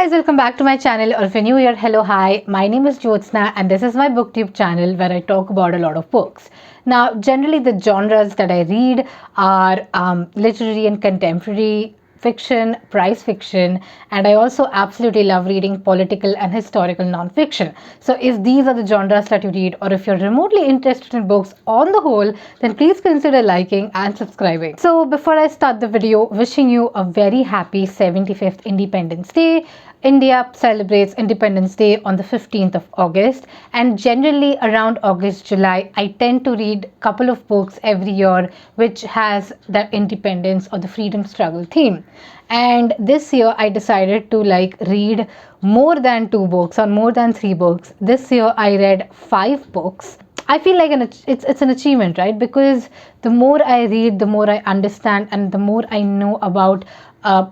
guys, welcome back to my channel, or if you're new here, hello, hi, my name is Jyotsna and this is my booktube channel where I talk about a lot of books. Now, generally the genres that I read are literary and contemporary fiction, prize fiction, and I also absolutely love reading political and historical non-fiction. So if these are the genres that you read, or if you're remotely interested in books on the whole, then please consider liking and subscribing. So before I start the video, wishing you a very happy 75th Independence Day. India celebrates Independence Day on the 15th of August, and generally around August, July, I tend to read a couple of books every year which has the independence or the freedom struggle theme. And this year I decided to read more than 2 books or more than 3 books. This year I read 5 books. I feel like it's an achievement, right? Because the more I read, the more I understand, and the more I know about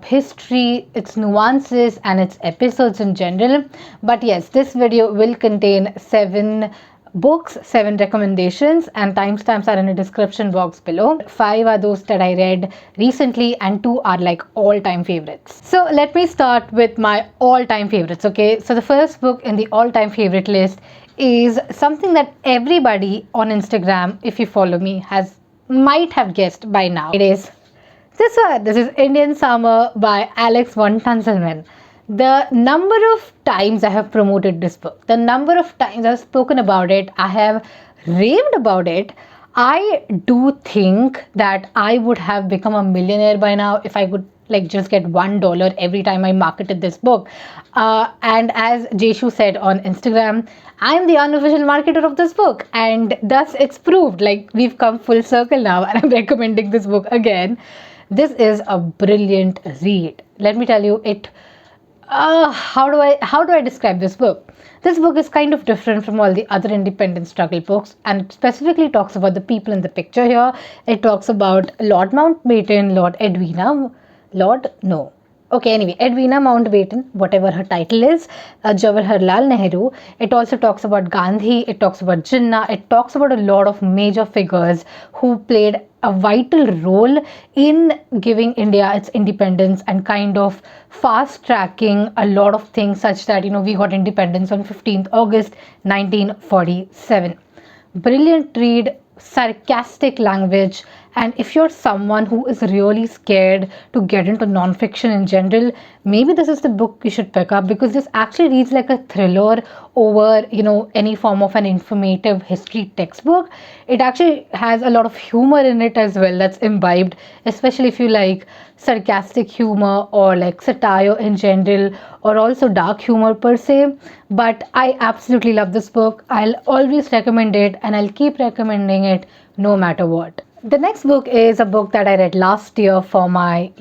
history, its nuances, and its episodes in general. But yes, this video will contain 7 books, 7 recommendations, and timestamps are in the description box below. 5 are those that I read recently, and 2 are like all-time favorites. So let me start with my all-time favorites. Okay, so the first book in the all-time favorite list is something that everybody on Instagram, if you follow me, might have guessed by now. It is this one. This is Indian Summer by Alex von Tunzelman. The number of times I have promoted this book, the number of times I've spoken about it, I have raved about it. I do think that I would have become a millionaire by now if I could just get $1 every time I marketed this book. And as Jeshu said on Instagram, I'm the unofficial marketer of this book, and thus it's proved. We've come full circle now, and I'm recommending this book again. This is a brilliant read. Let me tell you it. How do I describe this book? This book is kind of different from all the other independent struggle books, and it specifically talks about the people in the picture here. It talks about Lord Mountbatten, Edwina Mountbatten, whatever her title is, Jawaharlal Nehru. It also talks about Gandhi, it talks about Jinnah, it talks about a lot of major figures who played a vital role in giving India its independence and kind of fast tracking a lot of things such that, we got independence on 15th August 1947. Brilliant read, sarcastic language, and if you're someone who is really scared to get into non-fiction in general, maybe this is the book you should pick up, because this actually reads like a thriller over any form of an informative history textbook. It actually has a lot of humor in it as well, that's imbibed, especially if you like sarcastic humor or satire in general, or also dark humor per se. But I absolutely love this book. I'll always recommend it, and I'll keep recommending it no matter what. The next book is a book that I read last year for my,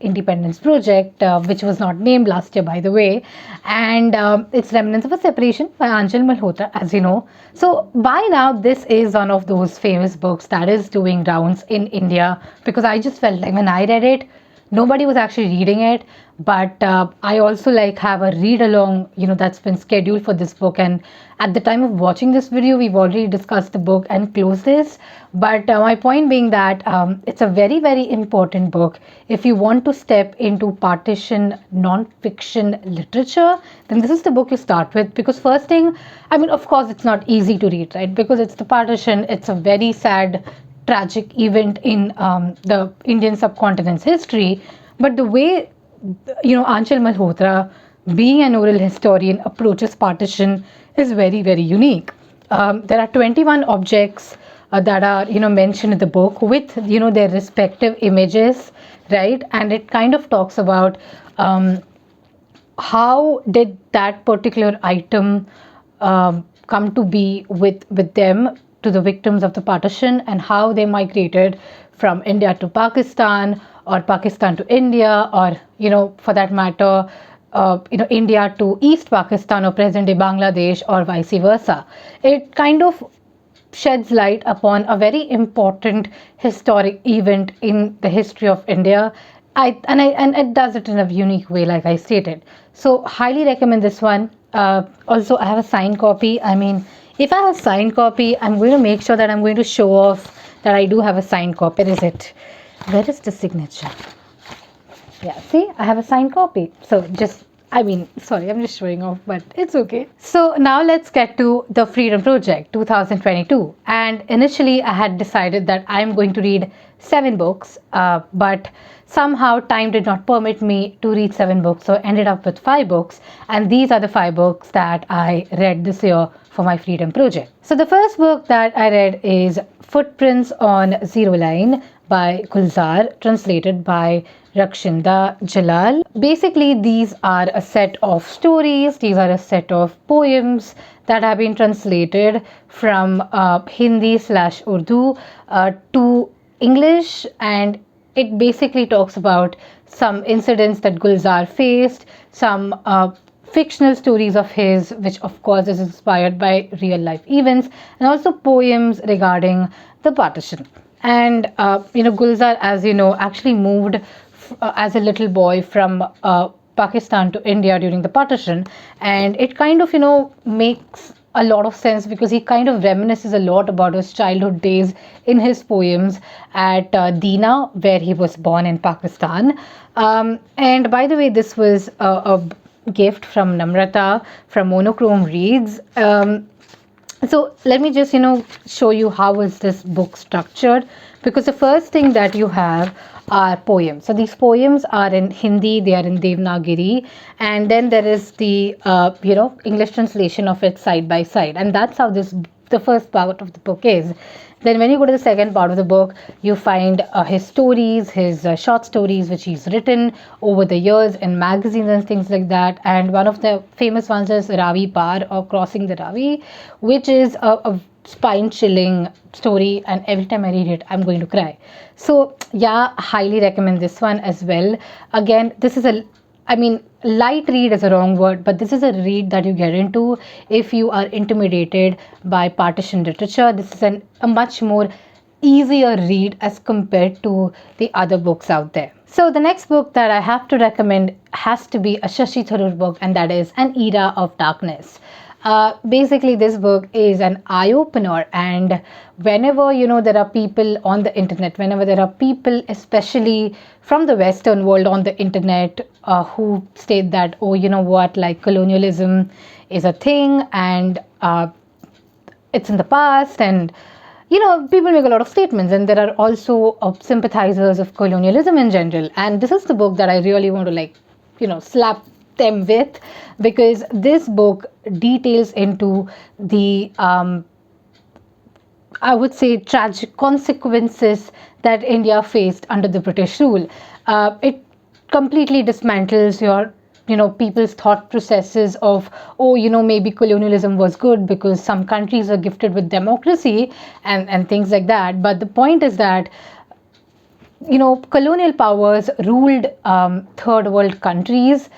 independence project, which was not named last year, by the way. And it's Remnants of a Separation by Aanchal Malhotra, as you know. So by now, this is one of those famous books that is doing rounds in India, because I just felt like when I read it, nobody was actually reading it. But I also have a read along, that's been scheduled for this book. And at the time of watching this video, we've already discussed the book and closed this. But my point being that it's a very, very important book. If you want to step into partition non-fiction literature, then this is the book you start with. Because first thing, of course, it's not easy to read, right? Because it's the partition. It's a very sad, tragic event in the Indian subcontinent's history. But the way Aanchal Malhotra, being an oral historian, approaches partition is very, very unique. There are 21 objects that are mentioned in the book with their respective images, right? And it kind of talks about how did that particular item come to be with them, to the victims of the partition, and how they migrated from India to Pakistan, or Pakistan to India, or for that matter, India to East Pakistan or present-day Bangladesh, or vice versa. It kind of sheds light upon a very important historic event in the history of India. And it does it in a unique way, like I stated. So highly recommend this one. Also, I have a signed copy. If I have a signed copy, I'm going to make sure that I'm going to show off that I do have a signed copy. Where is it? Where is the signature? Yeah, see, I have a signed copy. So just I mean, sorry, I'm just showing off, but it's okay. So now let's get to the Freedom Project 2022. And initially, I had decided that I'm going to read 7 books, but somehow time did not permit me to read 7 books. So I ended up with 5 books. And these are the 5 books that I read this year for my Freedom Project. So the first book that I read is Footprints on Zero Line by Gulzar, translated by Rakshinda Jalal. Basically, these are a set of stories, these are a set of poems that have been translated from Hindi/Urdu to English, and it basically talks about some incidents that Gulzar faced, some fictional stories of his, which of course is inspired by real life events, and also poems regarding the partition. And Gulzar, as you know, actually moved as a little boy from Pakistan to India during the partition, and it kind of makes a lot of sense because he kind of reminisces a lot about his childhood days in his poems at Dina, where he was born in Pakistan. And by the way, this was a gift from Namrata from Monochrome Reads. So let me just show you how is this book structured, because the first thing that you have are poems. So these poems are in Hindi, they are in Devanagari, and then there is the English translation of it side by side, and that's how the first part of the book is. Then when you go to the second part of the book, you find his stories, his short stories, which he's written over the years in magazines and things like that. And one of the famous ones is Ravi Par, or Crossing the Ravi, which is a spine-chilling story, and every time I read it, I'm going to cry. So yeah, highly recommend this one as well. Again, this is light read is a wrong word, but this is a read that you get into if you are intimidated by partition literature. This is a much more easier read as compared to the other books out there. So the next book that I have to recommend has to be a Shashi Tharoor book, and that is An Era of Darkness. Basically, this book is an eye-opener, and whenever there are people on the internet, whenever there are people especially from the Western world on the internet who state that, oh, you know what, like colonialism is a thing, and it's in the past, and people make a lot of statements, and there are also sympathizers of colonialism in general. And this is the book that I really want to slap them with, because this book details into the I would say tragic consequences that India faced under the British rule. It completely dismantles your people's thought processes of, oh, maybe colonialism was good because some countries are gifted with democracy and things like that. But the point is that colonial powers ruled third world countries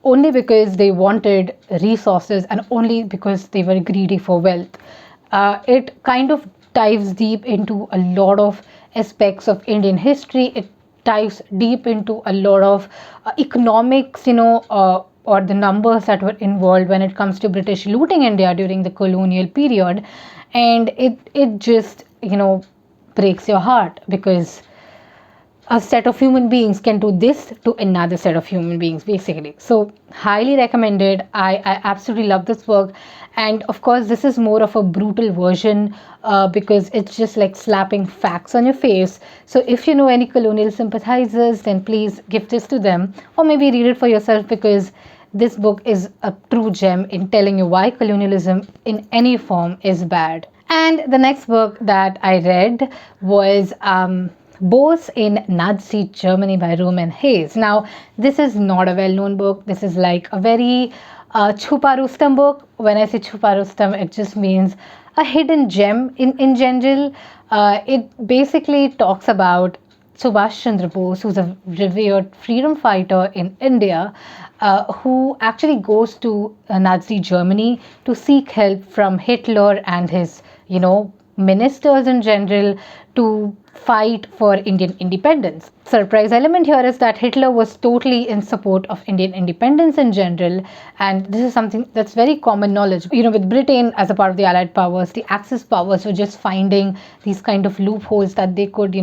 only because they wanted resources and only because they were greedy for wealth. It kind of dives deep into a lot of aspects of Indian history. It dives deep into a lot of economics, or the numbers that were involved when it comes to British looting India during the colonial period. And it just, breaks your heart, because a set of human beings can do this to another set of human beings, basically. So highly recommended. I absolutely love this work. And of course, this is more of a brutal version because it's just like slapping facts on your face. So if you know any colonial sympathizers, then please give this to them, or maybe read it for yourself, because this book is a true gem in telling you why colonialism in any form is bad. And the next book that I read was Boss in Nazi Germany by Roman Hayes. Now, this is not a well-known book. This is like a very Chupa Rustam book. When I say Chupa Rustam, it just means a hidden gem in general. It basically talks about Subhash Chandra Bose, who's a revered freedom fighter in India, who actually goes to Nazi Germany to seek help from Hitler and his, ministers in general to fight for Indian independence. Surprise element here is that Hitler was totally in support of Indian independence in general, and this is something that's very common knowledge. With Britain as a part of the Allied powers, the Axis powers were just finding these kind of loopholes that they could,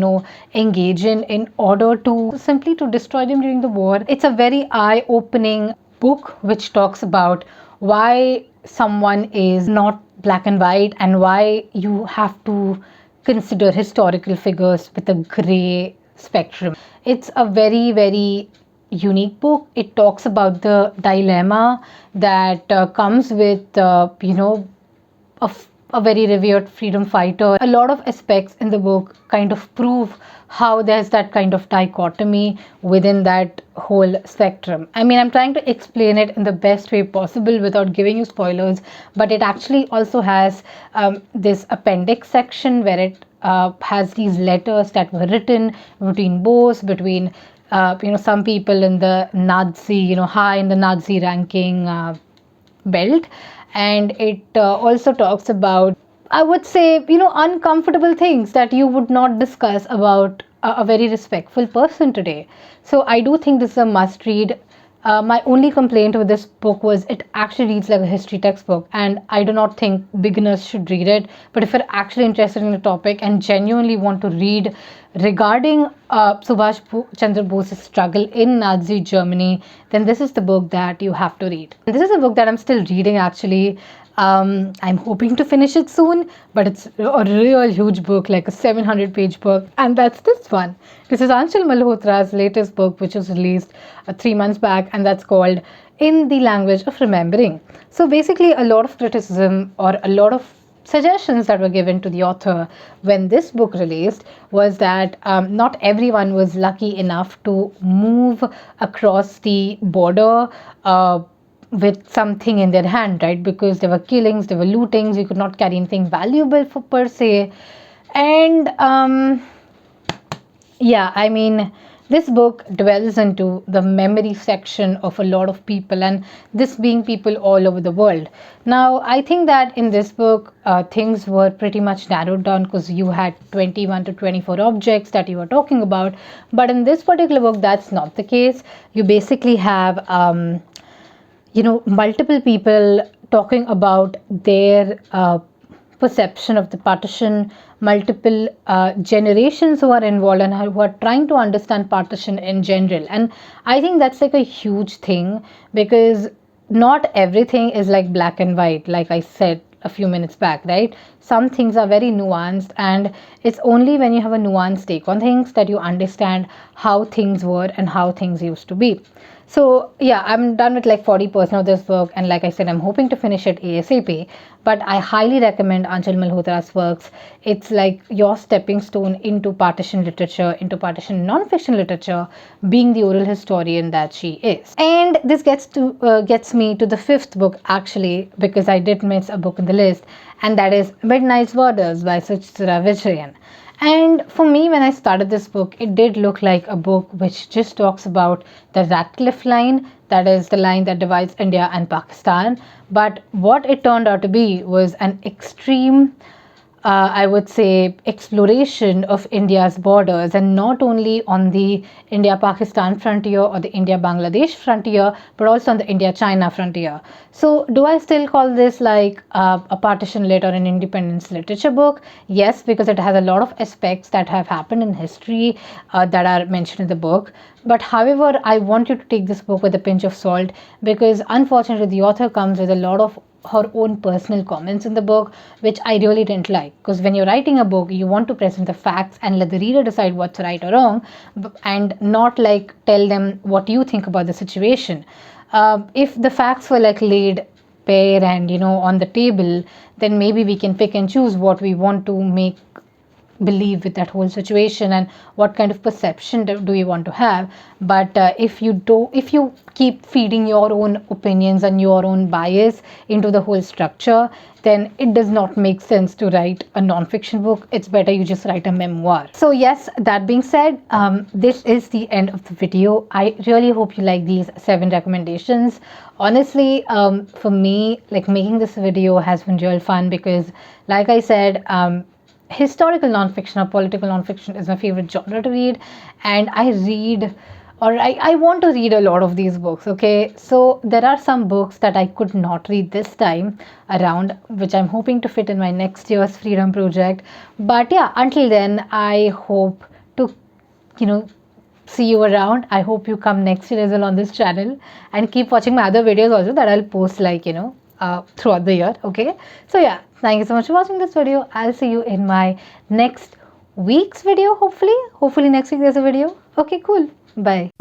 engage in order to simply to destroy them during the war. It's a very eye-opening book which talks about why someone is not black and white and why you have to consider historical figures with a gray spectrum. It's a very, very unique book. It talks about the dilemma that comes with, a very revered freedom fighter. A lot of aspects in the book kind of prove how there's that kind of dichotomy within that whole spectrum. I mean, I'm trying to explain it in the best way possible without giving you spoilers, but it actually also has this appendix section where it has these letters that were written between Bose, between some people in the Nazi, high in the Nazi ranking belt. And it also talks about, I would say, uncomfortable things that you would not discuss about a very respectful person today. So I do think this is a must read. My only complaint with this book was it actually reads like a history textbook, and I do not think beginners should read it. But if you're actually interested in the topic and genuinely want to read regarding Subhash Chandra Bose's struggle in Nazi Germany, then this is the book that you have to read. And this is a book that I'm still reading actually. I'm hoping to finish it soon, but it's a real huge book, like a 700-page book, and that's this one. This is Aanchal Malhotra's latest book, which was released 3 months back, and that's called In the Language of Remembering. So basically, a lot of criticism or a lot of suggestions that were given to the author when this book released was that not everyone was lucky enough to move across the border with something in their hand, right? Because there were killings, there were lootings, you could not carry anything valuable for per se. And I mean, this book dwells into the memory section of a lot of people, and this being people all over the world. Now, I think that in this book, things were pretty much narrowed down because you had 21 to 24 objects that you were talking about. But in this particular book, that's not the case. You basically have multiple people talking about their perception of the partition, multiple generations who are involved and who are trying to understand partition in general. And I think that's like a huge thing, because not everything is like black and white, like I said a few minutes back, right? Some things are very nuanced, and it's only when you have a nuanced take on things that you understand how things were and how things used to be. So I'm done with like 40% of this book, and like I said, I'm hoping to finish it ASAP. But I highly recommend Aanchal Malhotra's works. It's like your stepping stone into partition literature, into partition non-fiction literature, being the oral historian that she is. And this gets me to the fifth book actually, because I did miss a book in the list, and that is Midnight's Borders by Suchitra Vijayan. And for me, when I started this book, it did look like a book which just talks about the Radcliffe line, that is the line that divides India and Pakistan. But what it turned out to be was an extreme, I would say, exploration of India's borders, and not only on the India-Pakistan frontier or the India-Bangladesh frontier, but also on the India-China frontier. So do I still call this like a partition lit or an independence literature book? Yes, because it has a lot of aspects that have happened in history that are mentioned in the book. But however, I want you to take this book with a pinch of salt, because unfortunately the author comes with a lot of her own personal comments in the book, which I really didn't like. Because when you're writing a book, you want to present the facts and let the reader decide what's right or wrong, and not like tell them what you think about the situation. If the facts were like laid bare and on the table, then maybe we can pick and choose what we want to make believe with that whole situation and what kind of perception do we want to have. But if you keep feeding your own opinions and your own bias into the whole structure, then it does not make sense to write a non-fiction book. It's better you just write a memoir. So yes, that being said, this is the end of the video. I really hope you like these 7 recommendations. Honestly, for me, like, making this video has been real fun, because like I said, historical nonfiction or political nonfiction is my favorite genre to read, and I want to read a lot of these books. Okay, so there are some books that I could not read this time around, which I'm hoping to fit in my next year's freedom project. But yeah, until then, I hope to see you around. I hope you come next year as well on this channel, and keep watching my other videos also that I'll post throughout the year. Okay, so yeah, thank you so much for watching this video. I'll see you in my next week's video. Hopefully next week there's a video. Okay, cool. Bye.